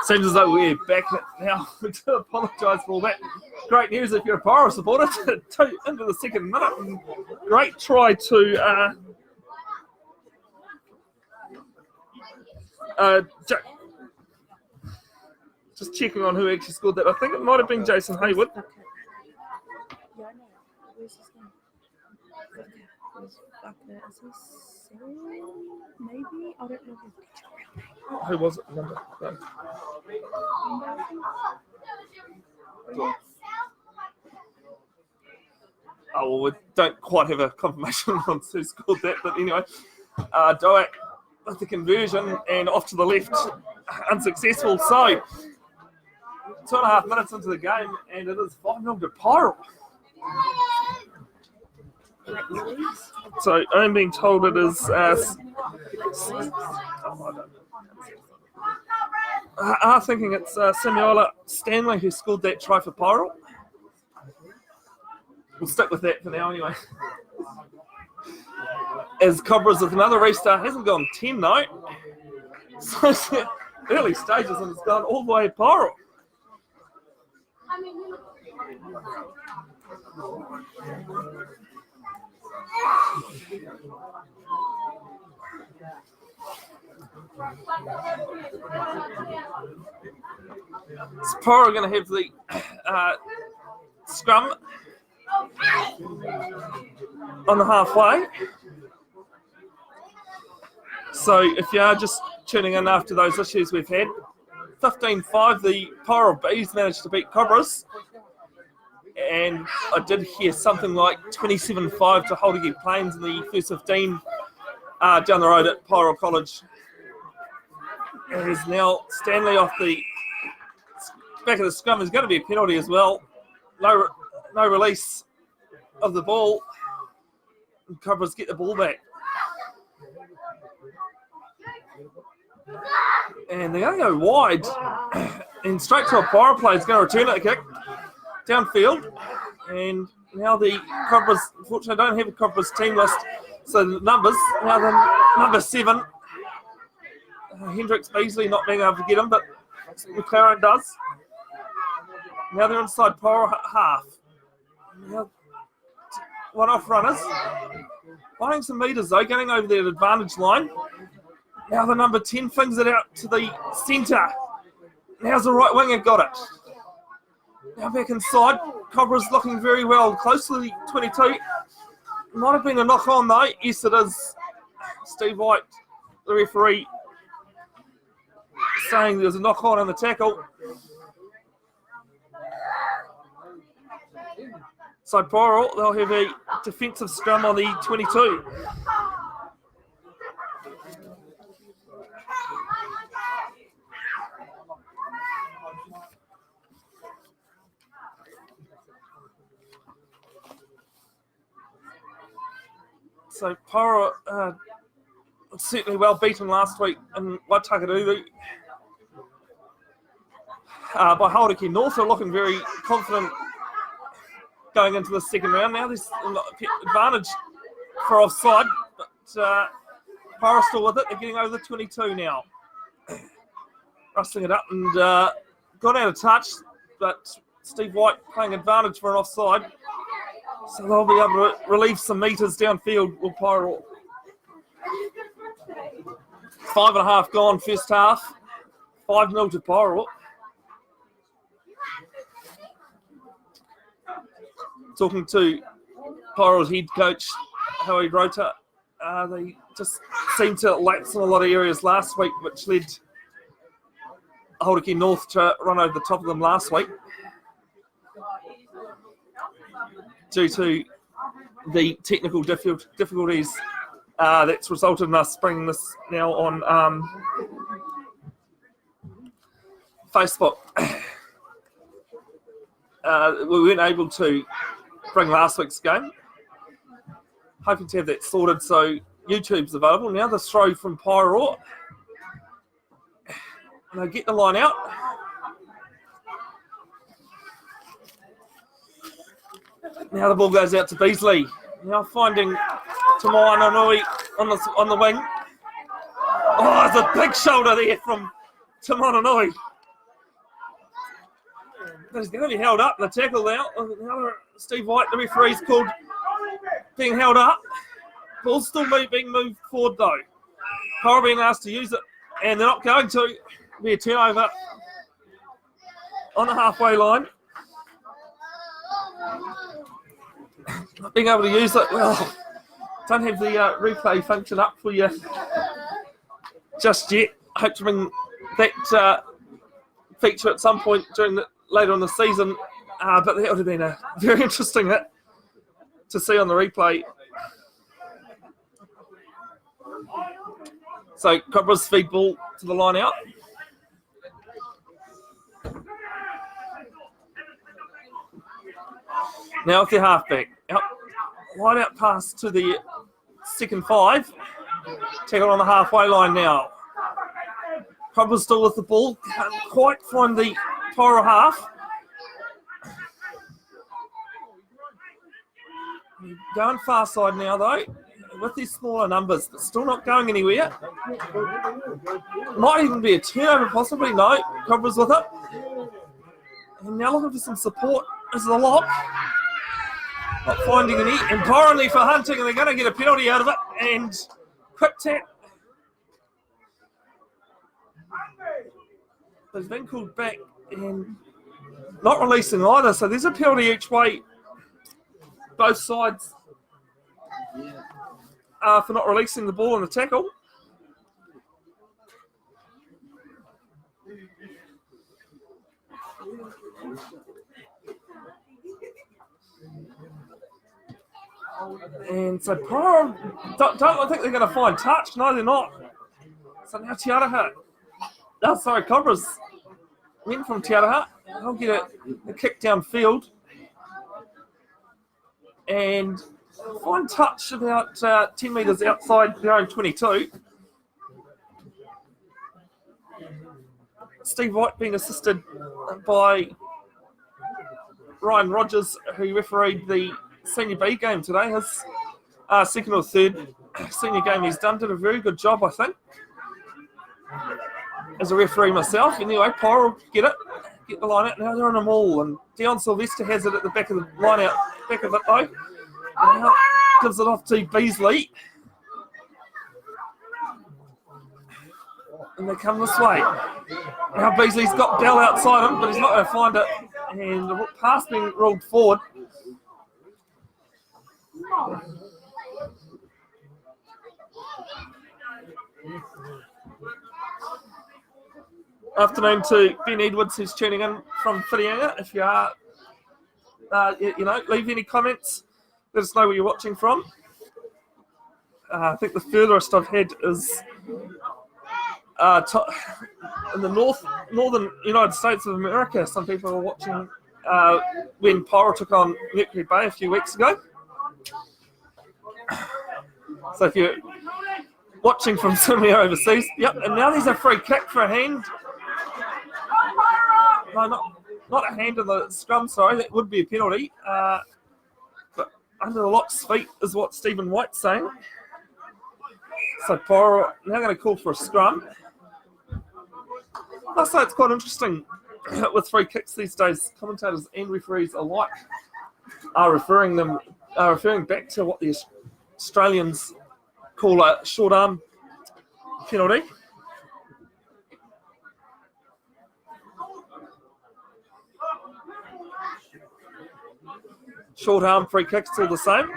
Seems as though we're back now. We do apologise for all that. Great news if you're a Paeroa supporter into the second minute. And great try to just checking on who actually scored that. I think it might have been Jason Hayward. Maybe? I don't know. Who was it? Number? No. Oh, well, we don't quite have a confirmation on who scored that, but anyway, Doak with the conversion and off to the left, unsuccessful. So, 2.5 minutes into the game, and it is 5-0 to Paeroa. So, I'm being told it is. I'm thinking it's Samuela Stanley who scored that try for Paeroa. We'll stick with that for now anyway. As COBRAS with another restart, hasn't gone 10 though. So it's early stages and it's gone all the way to Paeroa. So Paeroa are going to have the scrum on the halfway. So if you are just tuning in after those issues we've had, 15-5, the Paeroa Bees managed to beat COBRAS. And I did hear something like 27-5 to Hauraki Plains in the first 15 down the road at Paeroa College. It is now Stanley off the back of the scrum. There's going to be a penalty as well. No release of the ball. And COBRAS get the ball back. And they're going to go wide. And straight to a Paeroa player is going to return it, a kick downfield. And now the COBRAS, unfortunately, don't have a COBRAS team list. So the numbers, now the number 7. Hendricks Beasley not being able to get him, but McLaren does. Now they're inside Paeroa half. Now, one off runners. Finding some metres though, getting over the advantage line. Now the number 10 flings it out to the centre. Now's the right winger got it. Now back inside. COBRAS looking very well, close to the 22. Might have been a knock on though. Yes, it is. Steve White, the referee, saying there's a knock on in the tackle. So Paeroa, they'll have a defensive scrum on the 22. So Paeroa certainly well beaten last week in Waitakere by Hauraki North. Are looking very confident going into the second round. Now there's an advantage for offside, but Paeroa still with it. They're getting over the 22 now. Rustling it up and got out of touch, but Steve White playing advantage for an offside. So they'll be able to relieve some metres downfield with Paeroa. 5.5 gone first half. 5-0 to Paeroa. Talking to Paeroa's head coach, Howie Rota, they just seemed to lapse in a lot of areas last week, which led Hauraki North to run over the top of them last week due to the technical difficulties that's resulted in us bringing this now on Facebook. We weren't able to bring last week's game. Hoping to have that sorted, so YouTube's available. Now the throw from Paeroa. And they get the line out. Now the ball goes out to Beasley. Now finding Tomoana Nui on the wing. Oh, there's a big shoulder there from Tomoana Nui. He's going to be held up. The tackle now. Steve White, the referee's called being held up. Ball's still being moved forward though. Paeroa being asked to use it, and they're not going to. Be a turnover on the halfway line. Not being able to use it. Well, don't have the replay function up for you just yet. Hope to bring that feature at some point later in the season. But that would have been a very interesting hit to see on the replay. So Cobras feed ball to the line out. Now with their halfback. Wide out pass to the second 5. Tackle on the halfway line now. Cobras still with the ball. Can't quite find the Paeroa half. Going far side now though. With these smaller numbers, but still not going anywhere. Might even be a turnover, possibly. No, Cobras with it. And now looking for some support. This is a lock. Not finding any. And Paeroa for hunting, and they're going to get a penalty out of it. And quick tap. He's been called back and not releasing either. So there's a penalty each way. Both sides. For not releasing the ball in the tackle. And so Paeroa don't think they're going to find touch. No, they're not. So now Tiaraha. Oh, sorry, Cobras went from Tiaraha. They'll get a kick downfield. And fine touch about 10 metres outside their own 22. Steve White being assisted by Ryan Rogers, who refereed the Senior B game today. His second or third senior game he's done. Did a very good job, I think, as a referee myself. Anyway, Paeroa get the line out. Now they're on a maul, and Dion Sylvester has it at the back of the line out, back of it though. Now gives it off to Beasley. And they come this way. Now Beasley's got Bell outside him, but he's not going to find it. And the pass being rolled forward. Afternoon to Ben Edwards, who's tuning in from Whitianga. If you are, leave any comments. Let us know where you're watching from. I think the furthest I've had is in the northern United States of America. Some people are watching when Paeroa took on Mercury Bay a few weeks ago. So if you're watching from somewhere overseas, yep. And now there's a free kick for a hand. No, not a hand in the scrum. Sorry, that would be a penalty. But under the lock's feet is what Stephen White's saying. So Paeroa now going to call for a scrum. I say it's quite interesting with free kicks these days. Commentators and referees alike are referring back to what the Australians call a short arm penalty. Short arm free kicks still the same.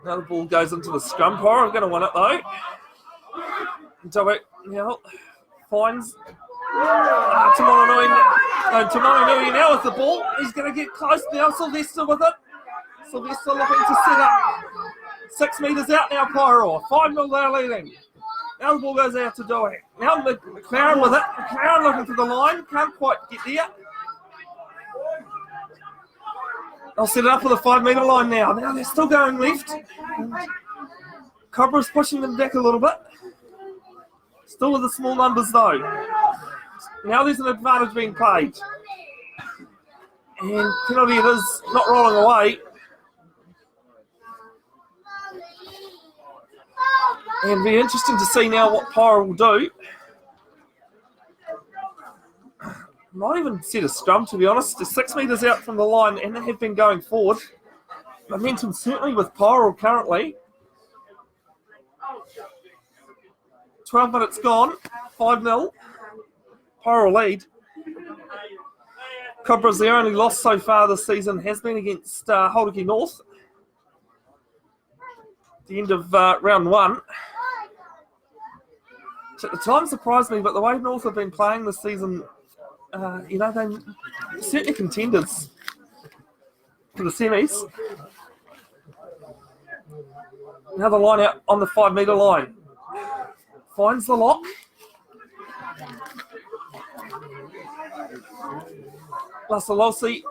Now the ball goes into the scrum. Paeroa are going to win it though. Now finds Tamananui now with the ball. He's going to get close now. Sylvester with it. Sylvester looking to set up. 6 metres out now, Paeroa. 5-0 they're leading. Now the ball goes out to Doak. Now McLaren with it. McLaren looking for the line. Can't quite get there. They'll set it up for the 5 metre line now. Now they're still going left. Cobra's pushing them back a little bit. Still with the small numbers though. Now there's an advantage being played. And penalty it is, not rolling away. And it'll be interesting to see now what Paeroa will do. Might even set a scrum, to be honest. They're 6 metres out from the line and they have been going forward. Momentum certainly with Paeroa currently. 12 minutes gone, 5-0. Paeroa lead. COBRAS, their only loss so far this season has been against Hauraki North. The end of round 1. Which at the time surprised me, but the way North have been playing this season, they're certainly contenders for the semis. Another line out on the 5 metre line. Finds the lock. Lassalossi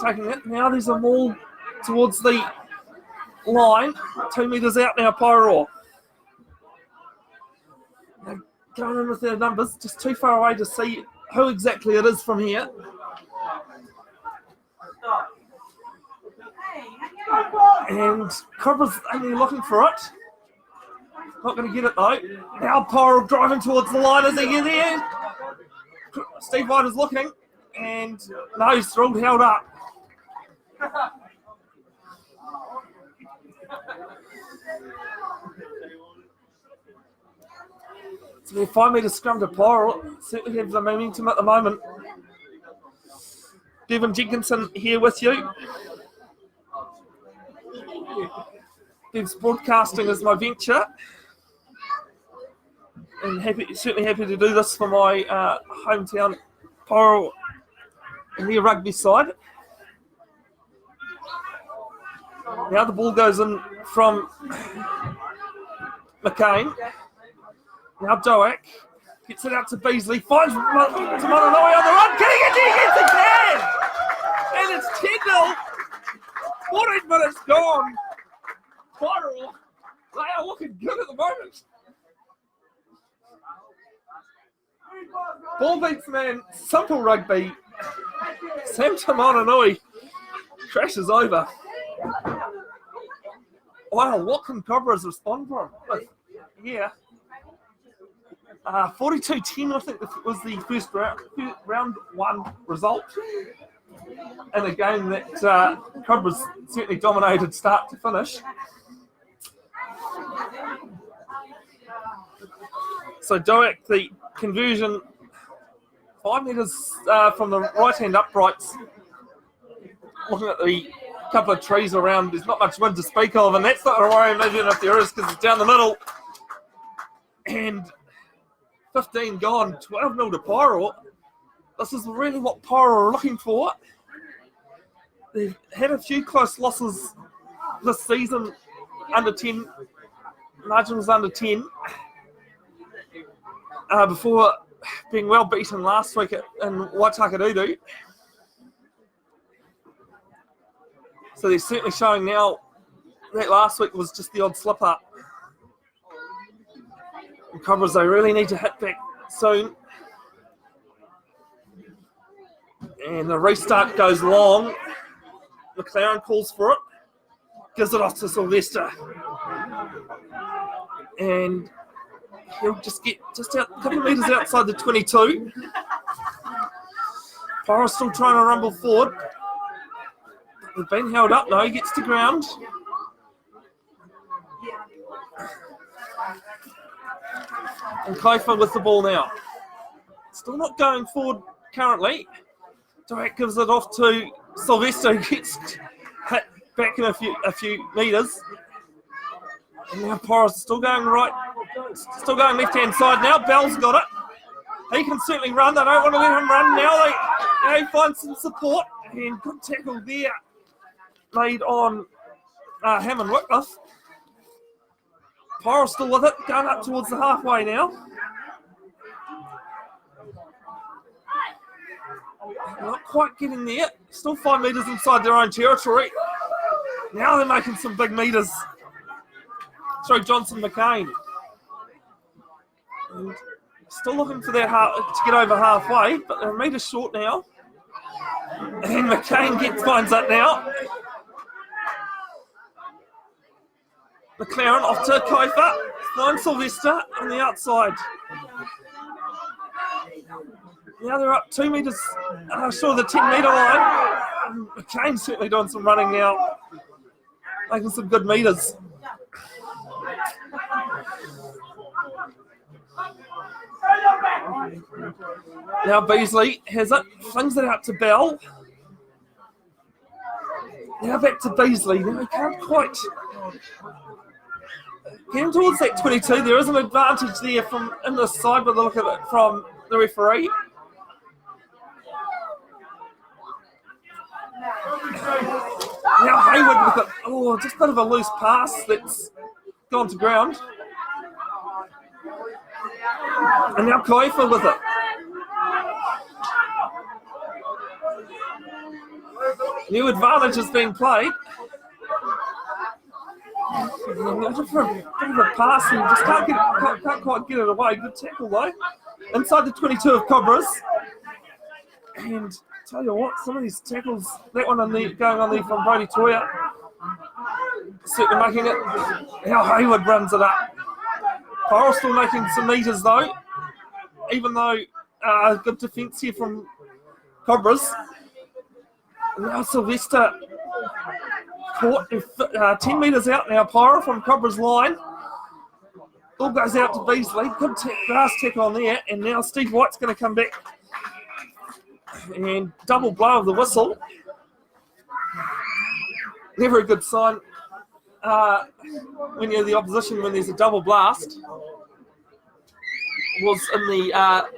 taking it. Now there's a maul towards the line. 2 metres out now, Paeroa. They're going in with their numbers, just too far away to see who exactly it is from here. And COBRAS only looking for it. Not going to get it though. Now Paeroa driving towards the line as they get there. Steve White is looking. And no, he's still held up. So they're 5 metre scrum to Paeroa. Certainly have the momentum at the moment. Devin Jenkinson here with you. Dev's broadcasting is my venture. And certainly happy to do this for my hometown Paeroa and their rugby side. Now the ball goes in from McCain. Now Doak gets it out to Beasley, finds Mananoi on the run, getting it, he gets it again! And it's 10-0, 14 minutes gone. Paeroa, they are looking good at the moment. Ball beats man, simple rugby. Sam Mananoi crashes over. Wow, what can COBRAS respond from? Yeah. 42-10, I think was the first round 1 result. In a game that COBRAS certainly dominated start to finish. So Doak, the conversion, 5 metres from the right-hand uprights. Looking at the couple of trees around, there's not much wind to speak of, and that's not a worry, even if there is, because it's down the middle. And 15 gone, 12-0 to Paeroa. This is really what Paeroa are looking for. They've had a few close losses this season, under 10, margin was under 10, before being well beaten last week in Waitakadudu. So they're certainly showing now that last week was just the odd slip up. And COBRAS, they really need to hit back soon. And the restart goes long. McLaren calls for it. Gives it off to Sylvester. And he'll just get just out, a couple of metres outside the 22. Paeroa still trying to rumble forward. They've been held up though, he gets to ground. And Kaifa with the ball now. Still not going forward currently. Doak gives it off to Sylvester, who gets hit back in a few metres. And now Paeroa's still going right, still going left-hand side now. Bell's got it. He can certainly run. They don't want to let him run now. They find some support. And good tackle there made on Hammond Wycliffe. Paeroa still with it, going up towards the halfway now. Not quite getting there. Still 5 metres inside their own territory. Now they're making some big metres through Johnson McCain. And still looking for that to get over halfway, but they're a metre short now. And McCain finds that now. McLaren off to Kaifa. 9 Sylvester on the outside. Now they're up 2 metres short of the 10 metre line. McCain's certainly doing some running now, making some good metres. Now Beasley has it, flings it out to Bell. Now back to Beasley. Now he can't quite get him towards that 22. There is an advantage there from in the side by the look of it from the referee. Now Hayward with it. Just a bit of a loose pass that's gone to ground. And now Koifa with it. New advantage has been played. Looking for a bit of a pass and just can't quite get it away. Good tackle though. Inside the 22 of Cobras. And tell you what, some of these tackles, that one going on there from Brody Toya, certainly making it. Now Hayward runs it up. Paeroa still making some metres though, even though good defence here from Cobras. And now Sylvester caught 10 metres out now. Paeroa from Cobras line. Ball goes out to Beasley. Good grass tackle on there. And now Steve White's going to come back. And double blow of the whistle. Never a good sign when you're the opposition when there's a double blast. Was in the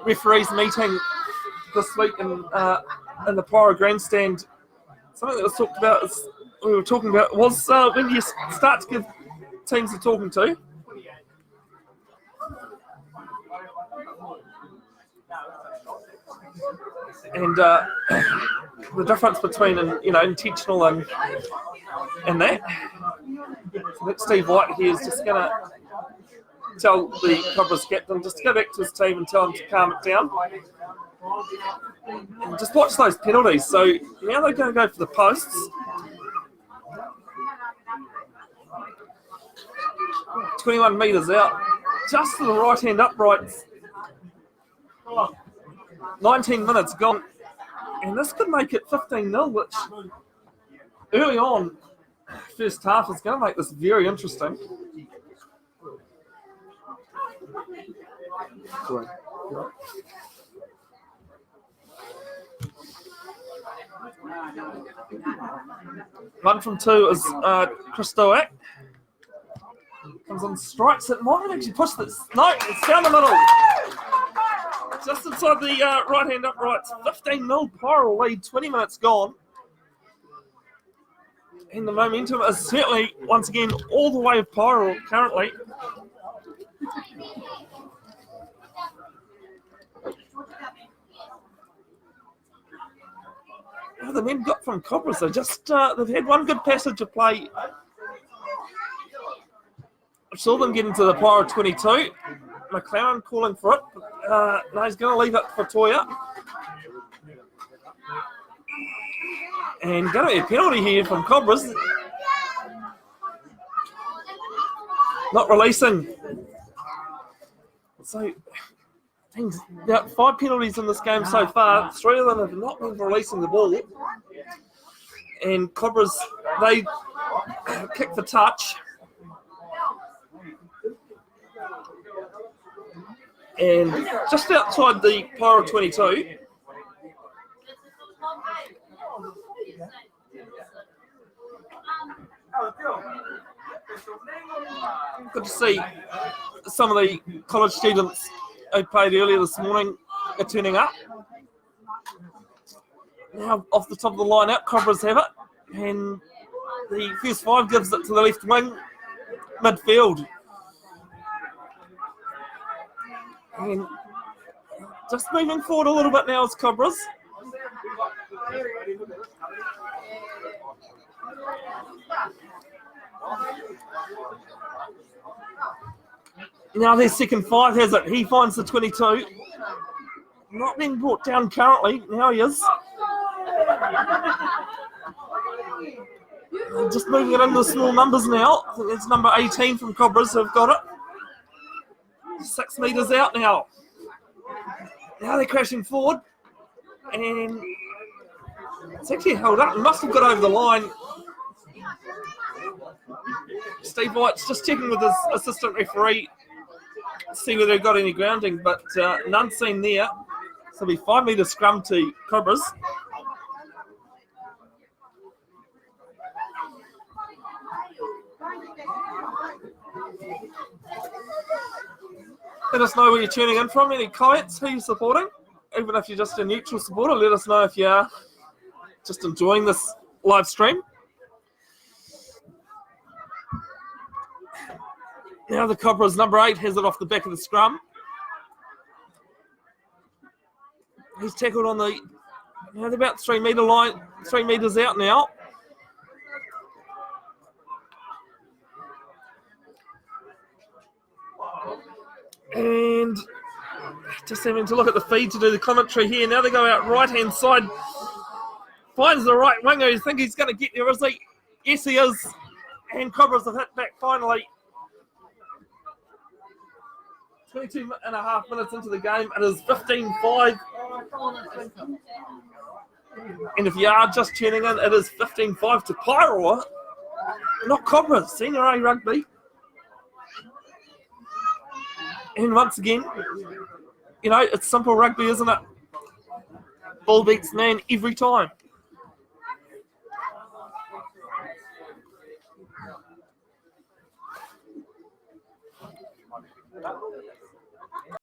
referees meeting this week in the Paeroa grandstand. Something that was talked about, we were talking about, was when you start to give teams a talking to. And the difference between intentional and that. So that Steve White here is just going to tell the Cobras captain just to go back to his team and tell him to calm it down. And just watch those penalties. So now they're going to go for the posts. "21 metres out, just to the right-hand uprights. 19 minutes gone. And this could make it 15-0, which early on, first half, is going to make this very interesting. One from two is Chris Doak. Comes on, strikes it. Might have actually pushed this. No, it's down the middle. Just inside the right-hand uprights. 15-0 Paeroa lead, 20 minutes gone. And the momentum is certainly, once again, all the way of Paeroa currently. The men got from Cobras, they've had one good passage of play. I saw them get into the Paeroa 22. McLaren calling for it. No, he's going to leave it for Toya. And going to be a penalty here from Cobras. Not releasing. So, about 5 penalties in this game so far. 3 of them have not been releasing the ball. And Cobras, they kick for touch. And just outside the Paeroa 22. Good to see some of the college students who played earlier this morning are turning up. Now off the top of the line out, Cobras have it. And the first 5 gives it to the left wing, midfield. And just moving forward a little bit now is Cobras. Now their second 5 has it. He finds the 22. Not being brought down currently. Now he is. Just moving it into small numbers now. I think it's number 18 from Cobras who have got it. 6 metres out now. Now they're crashing forward. And it's actually held up. Must have got over the line. Steve White's just checking with his assistant referee to see whether he got any grounding, but none seen there. So it'll be 5 metre scrum to Cobras. Let us know where you're tuning in from. Any comments? Who you're supporting? Even if you're just a neutral supporter, let us know if you're just enjoying this live stream. Now the Cobras number 8 has it off the back of the scrum. He's tackled on the, they're about 3 metre line, 3 metres out now. And just having to look at the feed to do the commentary here. Now they go out right-hand side. Finds the right winger. You think he's going to get there, is he? Yes, he is. And Cobras have hit back finally. 22 and a half minutes into the game. It is 15-5. And if you are just tuning in, it is 15-5 to Paeroa. Not Cobras. Senior A rugby. And once again, you know, it's simple rugby, isn't it? Ball beats man every time.